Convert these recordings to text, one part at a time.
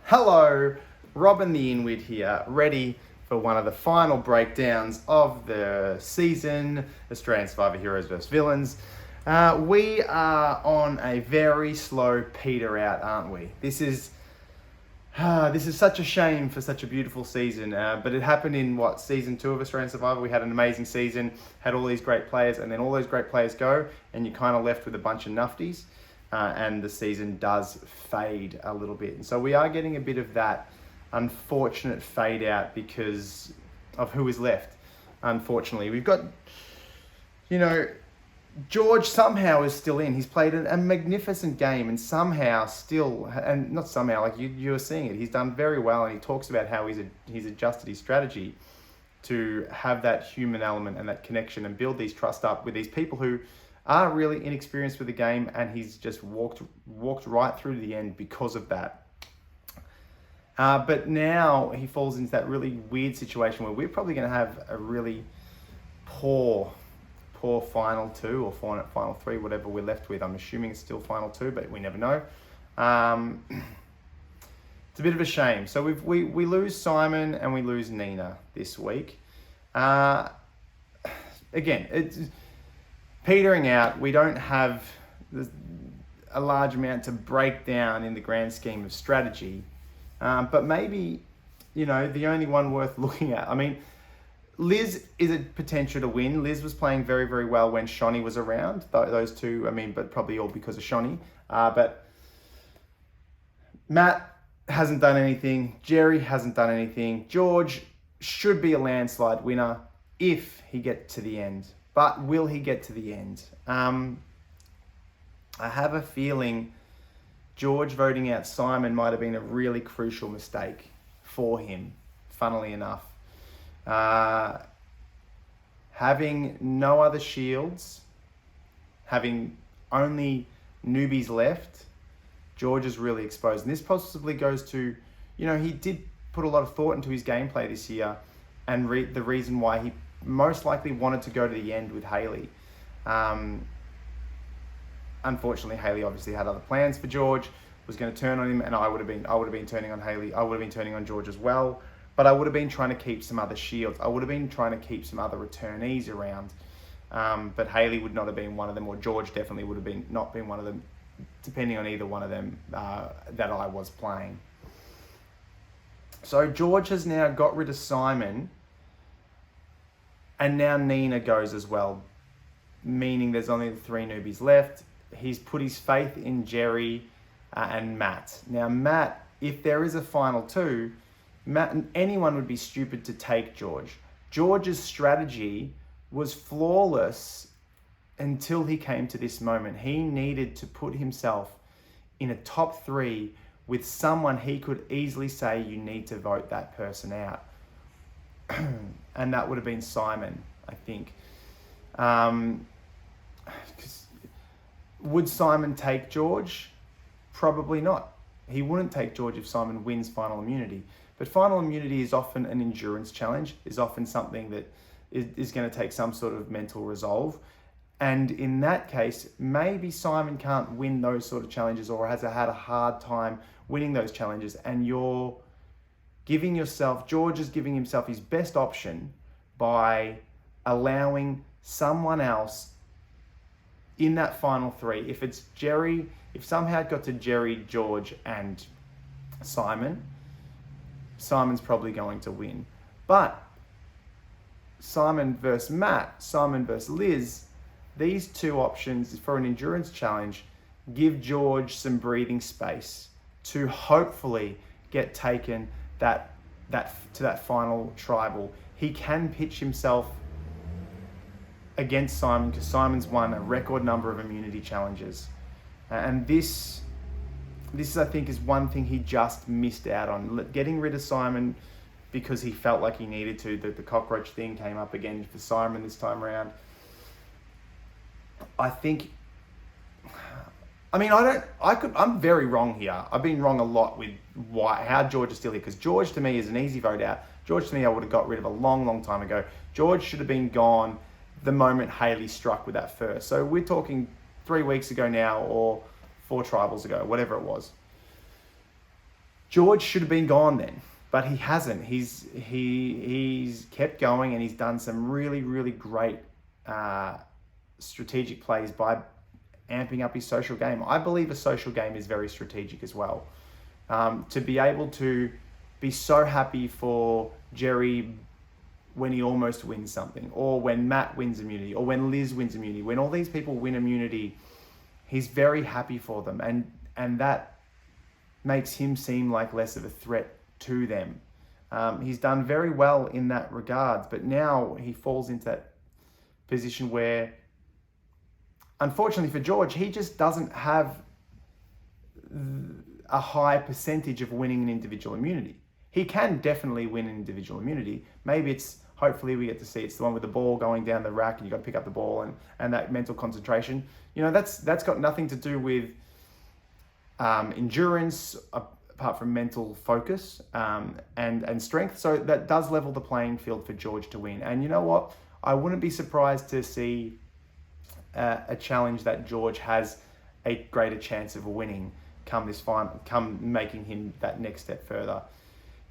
Hello, Robin the Inwit here, ready for one of the final breakdowns of the season, Australian Survivor Heroes vs Villains. We are on a very slow peter out, aren't we? This is such a shame for such a beautiful season, but it happened in season 2 of Australian Survivor. We had an amazing season, had all these great players, and then all those great players go, and you're kind of left with a bunch of nufties. And the season does fade a little bit. And so we are getting a bit of that unfortunate fade out because of who is left, unfortunately. We've got, George somehow is still in. He's played a magnificent game and somehow still, and not somehow, like you're seeing it, he's done very well, and he talks about how he's adjusted his strategy to have that human element and that connection and build these trust up with these people who are really inexperienced with the game, and he's just walked right through to the end because of that. But now he falls into that really weird situation where we're probably going to have a really poor final 2 or final 3, whatever we're left with. I'm assuming it's still final 2, but we never know. It's a bit of a shame. So we lose Simon and we lose Nina this week. Again, it's petering out. We don't have a large amount to break down in the grand scheme of strategy. But maybe, the only one worth looking at. I mean, Liz is a potential to win. Liz was playing very, very well when Shonny was around. Those two, but probably all because of Shonny. But Matt hasn't done anything. Jerry hasn't done anything. George should be a landslide winner if he gets to the end. But will he get to the end? I have a feeling George voting out Simon might have been a really crucial mistake for him, funnily enough. Having no other shields, having only newbies left, George is really exposed. And this possibly goes to, he did put a lot of thought into his gameplay this year, and the reason why he most likely wanted to go to the end with Haley. Unfortunately, Haley obviously had other plans for George, was going to turn on him, and I would have been turning on Haley. I would have been turning on George as well, but I would have been trying to keep some other shields. I would have been trying to keep some other returnees around, but Haley would not have been one of them, or George definitely would have not been one of them, depending on either one of them that I was playing. So George has now got rid of Simon, and now Nina goes as well, meaning there's only 3 newbies left. He's put his faith in Jerry and Matt. Now, Matt, if there is a final 2, Matt and anyone would be stupid to take George. George's strategy was flawless until he came to this moment. He needed to put himself in a top 3 with someone he could easily say, you need to vote that person out. And that would have been Simon, I think. Would Simon take George? Probably not. He wouldn't take George if Simon wins final immunity. But final immunity is often an endurance challenge, is often something that is going to take some sort of mental resolve. And in that case, maybe Simon can't win those sort of challenges, or has had a hard time winning those challenges, and George is giving himself his best option by allowing someone else in that final 3. If it's Jerry, if somehow it got to Jerry, George, and Simon, Simon's probably going to win. But Simon versus Matt, Simon versus Liz, these 2 options for an endurance challenge give George some breathing space to hopefully get taken to that final tribal. He can pitch himself against Simon because Simon's won a record number of immunity challenges. And this I think is one thing he just missed out on. Getting rid of Simon because he felt like he needed to. The cockroach thing came up again for Simon this time around. I'm very wrong here. I've been wrong a lot with how George is still here, because George to me is an easy vote out. George to me I would have got rid of a long, long time ago. George should have been gone the moment Haley struck with that first. So we're talking 3 weeks ago now, or 4 tribals ago, whatever it was. George should have been gone then, but he hasn't. He's kept going, and he's done some really, really great strategic plays by amping up his social game. I believe a social game is very strategic as well. To be able to be so happy for Jerry when he almost wins something, or when Matt wins immunity, or when Liz wins immunity, when all these people win immunity, he's very happy for them, and that makes him seem like less of a threat to them. He's done very well in that regard, but now he falls into that position where, unfortunately for George, he just doesn't have a high percentage of winning an individual immunity. He can definitely win an individual immunity. Maybe hopefully we get to see it's the one with the ball going down the rack and you got to pick up the ball and that mental concentration. That's got nothing to do with endurance, apart from mental focus and strength. So that does level the playing field for George to win. And you know what? I wouldn't be surprised to see a challenge that George has a greater chance of winning come making him that next step further.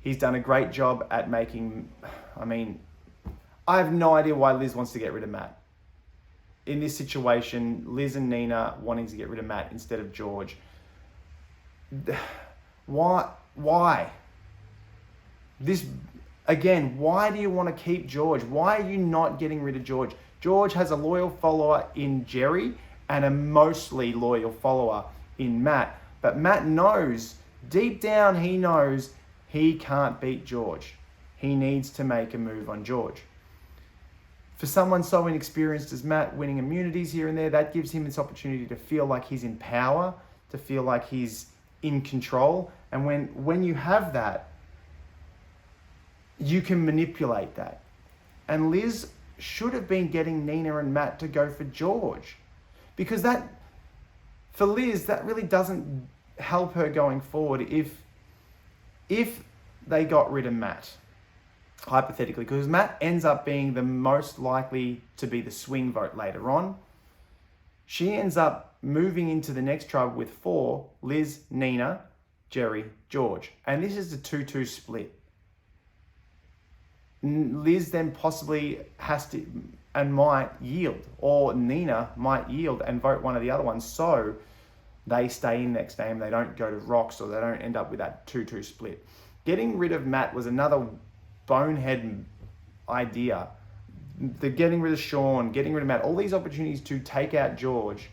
He's done a great job at making, I have no idea why Liz wants to get rid of Matt. In this situation, Liz and Nina wanting to get rid of Matt instead of George. Why? Why do you want to keep George? Why are you not getting rid of George? George has a loyal follower in Jerry and a mostly loyal follower in Matt. But Matt knows, deep down he knows he can't beat George. He needs to make a move on George. For someone so inexperienced as Matt, winning immunities here and there, that gives him this opportunity to feel like he's in power, to feel like he's in control. And when you have that, you can manipulate that. And Liz should have been getting Nina and Matt to go for George. Because for Liz, that really doesn't help her going forward if they got rid of Matt, hypothetically, because Matt ends up being the most likely to be the swing vote later on. She ends up moving into the next tribe with 4, Liz, Nina, Jerry, George. And this is a 2-2 split. Liz then possibly has to and might yield, or Nina might yield and vote one of the other ones, so they stay in next game, they don't go to rocks, or they don't end up with that 2-2 split. Getting rid of Matt was another bonehead idea. The getting rid of Sean, getting rid of Matt, all these opportunities to take out George,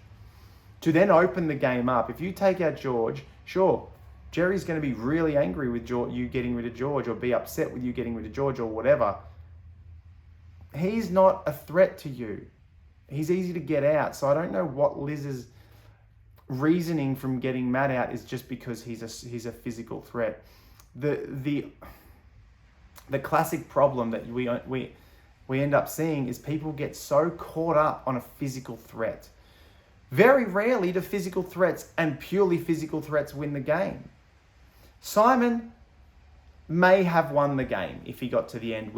to then open the game up. If you take out George, sure, Jerry's going to be really angry with you getting rid of George, or be upset with you getting rid of George, or whatever. He's not a threat to you. He's easy to get out. So I don't know what Liz's reasoning from getting Matt out is just because he's a physical threat. The classic problem that we end up seeing is people get so caught up on a physical threat. Very rarely do physical threats and purely physical threats win the game. Simon may have won the game if he got to the end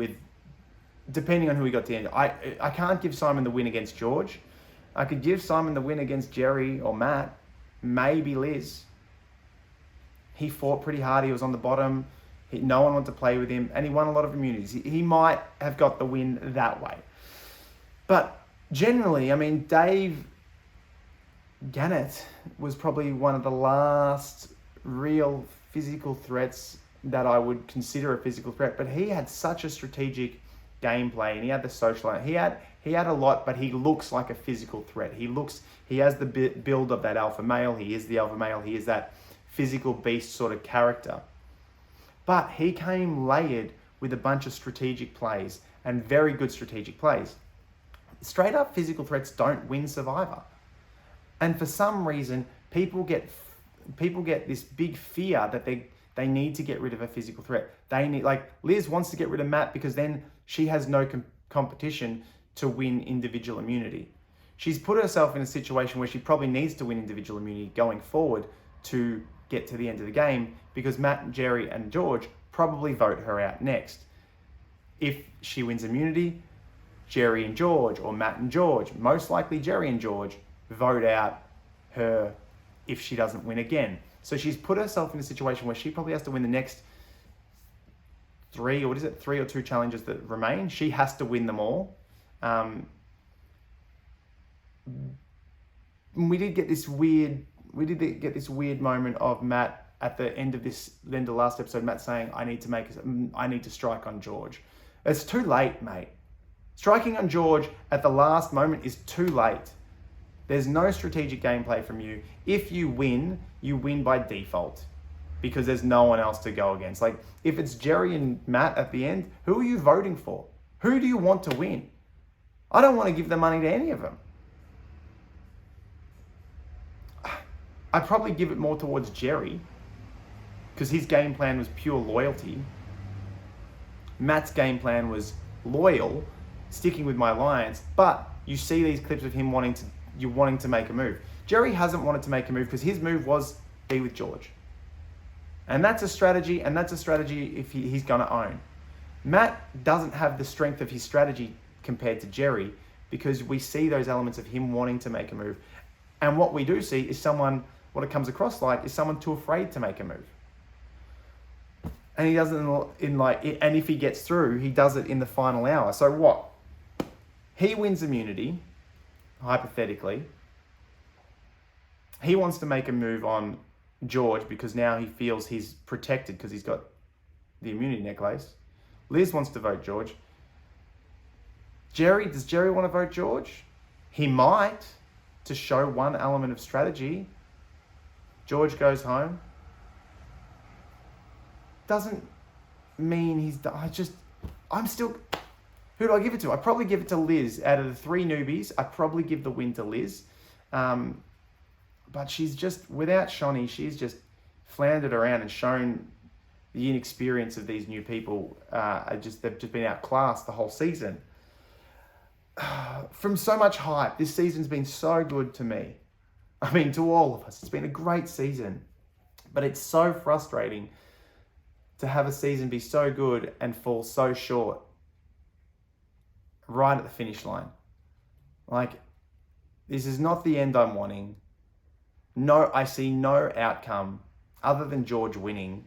depending on who he got to the end. I can't give Simon the win against George. I could give Simon the win against Jerry or Matt, maybe Liz. He fought pretty hard. He was on the bottom. No one wanted to play with him, and he won a lot of immunities. He might have got the win that way. But generally, Dave Gannett was probably one of the last real physical threats that I would consider a physical threat. But he had such a strategic gameplay, and he had the social. He had a lot, but he looks like a physical threat. He has the build of that alpha male. He is the alpha male. He is that physical beast sort of character. But he came layered with a bunch of strategic plays, and very good strategic plays. Straight up physical threats don't win Survivor. And for some reason, people get this big fear that they need to get rid of a physical threat. Liz wants to get rid of Matt because then she has no competition to win individual immunity. She's put herself in a situation where she probably needs to win individual immunity going forward to get to the end of the game, because Matt, Jerry, and George probably vote her out next. If she wins immunity, Jerry and George, or Matt and George, most likely Jerry and George, vote out her if she doesn't win again. So she's put herself in a situation where she probably has to win the next 3 or 2 challenges that remain. She has to win them all. We did get this weird moment of Matt at the end of the last episode, Matt saying, I need to strike on George. It's too late, mate. Striking on George at the last moment is too late. There's no strategic gameplay from you. If you win by default because there's no one else to go against. Like, if it's Jerry and Matt at the end, who are you voting for? Who do you want to win? I don't want to give the money to any of them. I'd probably give it more towards Jerry because his game plan was pure loyalty. Matt's game plan was loyal, sticking with my alliance, but you see these clips of him wanting to make a move. Jerry hasn't wanted to make a move because his move was be with George. And that's a strategy, if he's going to own. Matt doesn't have the strength of his strategy compared to Jerry because we see those elements of him wanting to make a move. And what we do see is what it comes across like is someone too afraid to make a move. And he does it and if he gets through, he does it in the final hour. So what? He wins immunity, hypothetically. He wants to make a move on George because now he feels he's protected because he's got the immunity necklace. Liz wants to vote George. Does Jerry want to vote George? He might, to show one element of strategy. George goes home. Doesn't mean who do I give it to? I'd probably give it to Liz. Out of the 3 newbies, I'd probably give the win to Liz. But she's just, without Shani, she's just floundered around and shown the inexperience of these new people. They've just been outclassed the whole season. From so much hype, this season's been so good to me. I mean, to all of us. It's been a great season. But it's so frustrating to have a season be so good and fall so short right at the finish line. Like, this is not the end I'm wanting. No, I see no outcome other than George winning.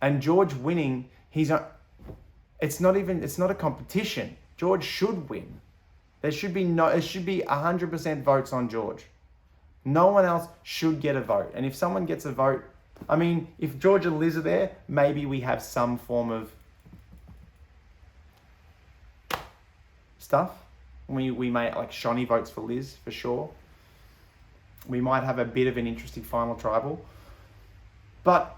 And George winning, it's not a competition. George should win. It should be 100% votes on George. No one else should get a vote. And if someone gets a vote, I mean, if George and Liz are there, maybe we have some form of stuff. We may, like, Shani votes for Liz for sure. We might have a bit of an interesting final tribal. But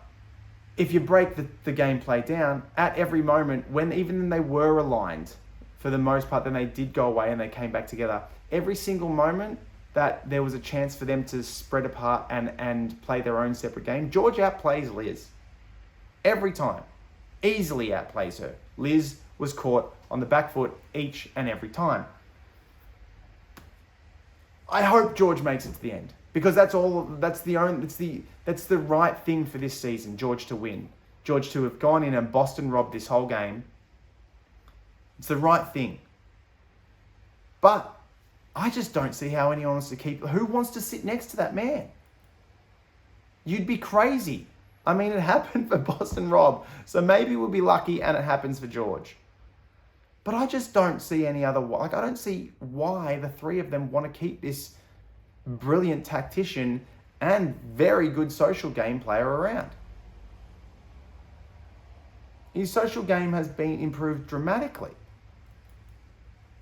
if you break the gameplay down, at every moment, even when they were aligned, for the most part, then they did go away and they came back together. Every single moment that there was a chance for them to spread apart and play their own separate game, George outplays Liz. Every time. Easily outplays her. Liz was caught on the back foot each and every time. I hope George makes it to the end because that's the right thing for this season, George to win. George to have gone in and Boston robbed this whole game. It's the right thing. But I just don't see how anyone wants to who wants to sit next to that man? You'd be crazy. I mean, it happened for Boston Rob, so maybe we'll be lucky and it happens for George. But I just don't see any other, I don't see why the 3 of them want to keep this brilliant tactician and very good social game player around. His social game has been improved dramatically.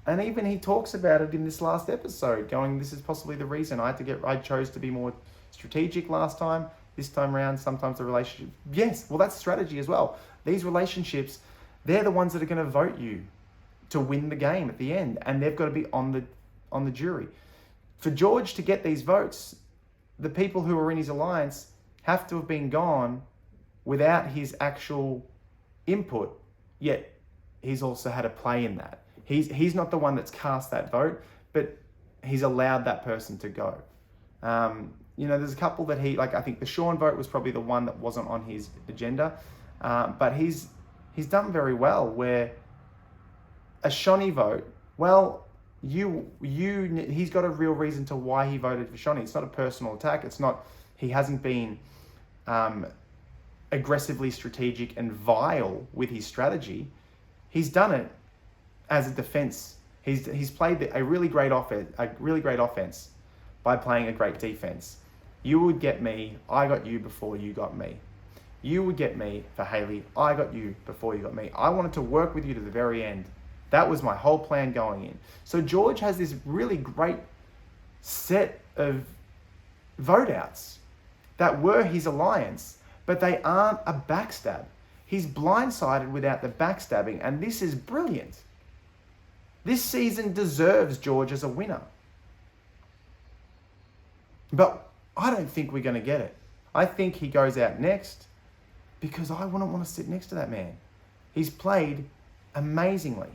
And even he talks about it in this last episode, going, this is possibly the reason I chose to be more strategic last time. This time around, sometimes the relationship. Yes, well, that's strategy as well. These relationships, they're the ones that are going to vote you to win the game at the end. And they've got to be on the jury. For George to get these votes, the people who are in his alliance have to have been gone without his actual input. Yet he's also had a play in that. He's not the one that's cast that vote, but he's allowed that person to go. There's a couple that I think the Sean vote was probably the one that wasn't on his agenda, but he's done very well. Where a Shani vote, well, he's got a real reason to why he voted for Shani. It's not a personal attack. It's not He hasn't been aggressively strategic and vile with his strategy. He's done it as a defense. He's played a really great offense by playing a great defense. You would get me, I got you before you got me. You would get me for Haley, I got you before you got me. I wanted to work with you to the very end. That was my whole plan going in. So George has this really great set of vote outs that were his alliance, but they aren't a backstab. He's blindsided without the backstabbing, and this is brilliant. This season deserves George as a winner. But I don't think we're going to get it. I think he goes out next because I wouldn't want to sit next to that man. He's played amazingly.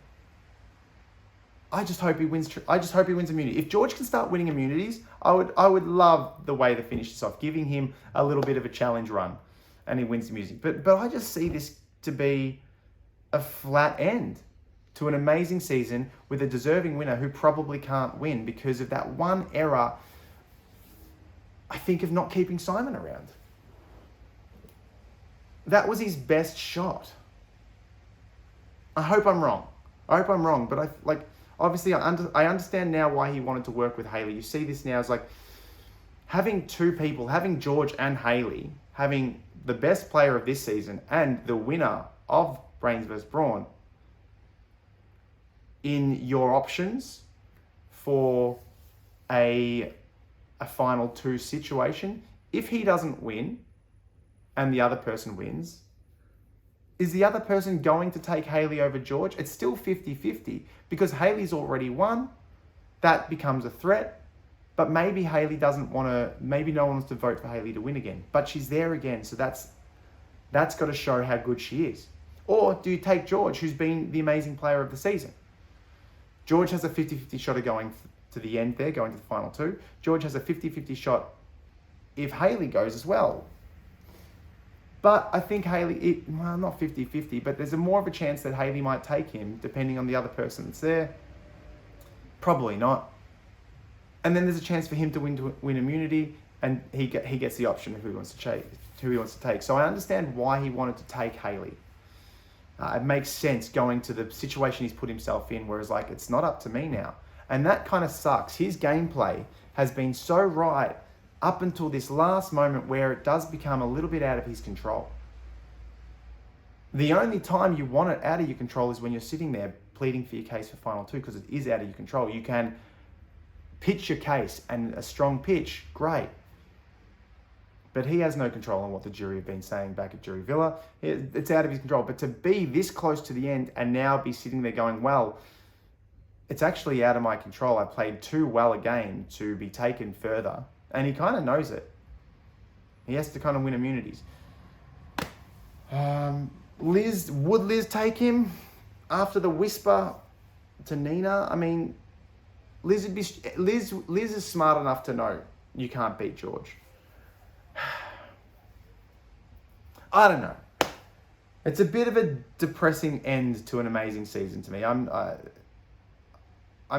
I just hope he wins immunity. If George can start winning immunities, I would love the way they finish this off, giving him a little bit of a challenge run, and he wins immunity. But I just see this to be a flat end to an amazing season with a deserving winner who probably can't win because of that one error, I think, of not keeping Simon around. That was his best shot. I hope I'm wrong, but obviously I understand now why he wanted to work with Haley. You see this now as like having two people, having George and Haley, having the best player of this season and the winner of Brains vs. Brawn in your options for a final two situation. If he doesn't win and the other person wins, is the other person going to take Haley over George? It's still 50-50 because Haley's already won. That becomes a threat. But maybe Haley doesn't want to, maybe no one wants to vote for Haley to win again. But she's there again, so that's got to show how good she is. Or do you take George, who's been the amazing player of the season? George has a 50-50 shot of going to the end there, going to the final two. George has a 50-50 shot if Haley goes as well. But I think Haley, not 50-50, but there's more of a chance that Haley might take him depending on the other person that's there. Probably not. And then there's a chance for him to win immunity, and he gets the option of who he wants to take. So I understand why he wanted to take Haley. It makes sense going to the situation he's put himself in, whereas it's not up to me now. And that kind of sucks. His gameplay has been so right up until this last moment where it does become a little bit out of his control. The only time you want it out of your control is when you're sitting there pleading for your case for final two, because it is out of your control. You can pitch your case, and a strong pitch, great. But he has no control on what the jury have been saying back at Jury Villa. It's out of his control. But to be this close to the end and now be sitting there going, well, it's actually out of my control. I played too well a game to be taken further. And he kind of knows it. He has to kind of win immunities. Would Liz take him after the whisper to Nina? I mean, Liz is smart enough to know you can't beat George. I don't know. It's a bit of a depressing end to an amazing season to me. I'm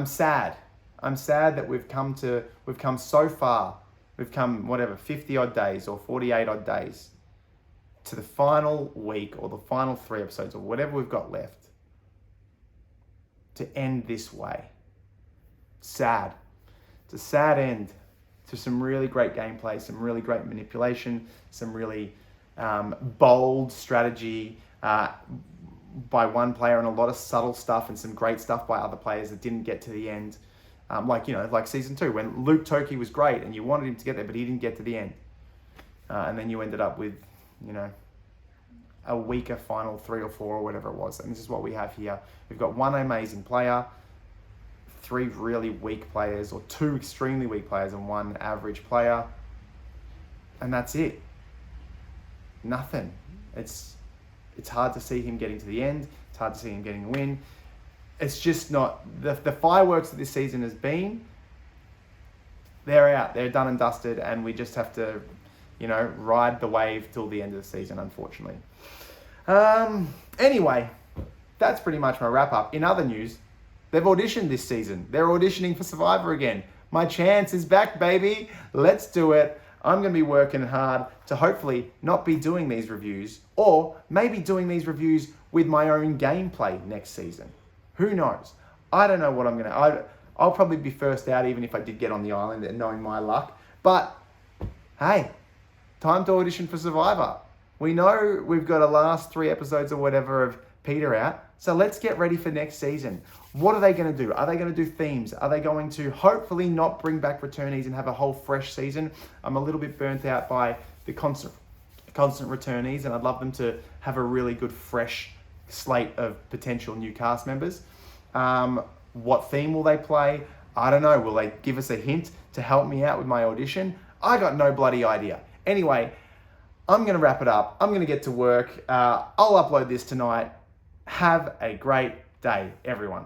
sad. I'm sad that we've come so far. We've come 50 odd days or 48 odd days to the final week or the final 3 episodes or whatever we've got left to end this way. Sad. It's a sad end to some really great gameplay, some really great manipulation, some really bold strategy by one player, and a lot of subtle stuff and some great stuff by other players that didn't get to the end. Like season 2, when Luke Toki was great and you wanted him to get there, but he didn't get to the end. And then you ended up with, a weaker final 3 or 4 or whatever it was. And this is what we have here. We've got one amazing player, 3 really weak players, or 2 extremely weak players and 1 average player. And that's it. Nothing. It's hard to see him getting to the end. It's hard to see him getting a win. It's just not, the fireworks that this season has been, they're out, they're done and dusted, and we just have to, ride the wave till the end of the season, unfortunately. Anyway, that's pretty much my wrap up. In other news, they've auditioned this season. They're auditioning for Survivor again. My chance is back, baby. Let's do it. I'm going to be working hard to hopefully not be doing these reviews, or maybe doing these reviews with my own gameplay next season. Who knows? I don't know what I'm going to... I'll probably be first out even if I did get on the island, and knowing my luck. But, hey, time to audition for Survivor. We know we've got a last 3 episodes or whatever of Peter out. So let's get ready for next season. What are they going to do? Are they going to do themes? Are they going to hopefully not bring back returnees and have a whole fresh season? I'm a little bit burnt out by the constant returnees, and I'd love them to have a really good fresh slate of potential new cast members. What theme will they play? I don't know. Will they give us a hint to help me out with my audition? I got no bloody idea. Anyway, I'm going to wrap it up. I'm going to get to work. I'll upload this tonight. Have a great day, everyone.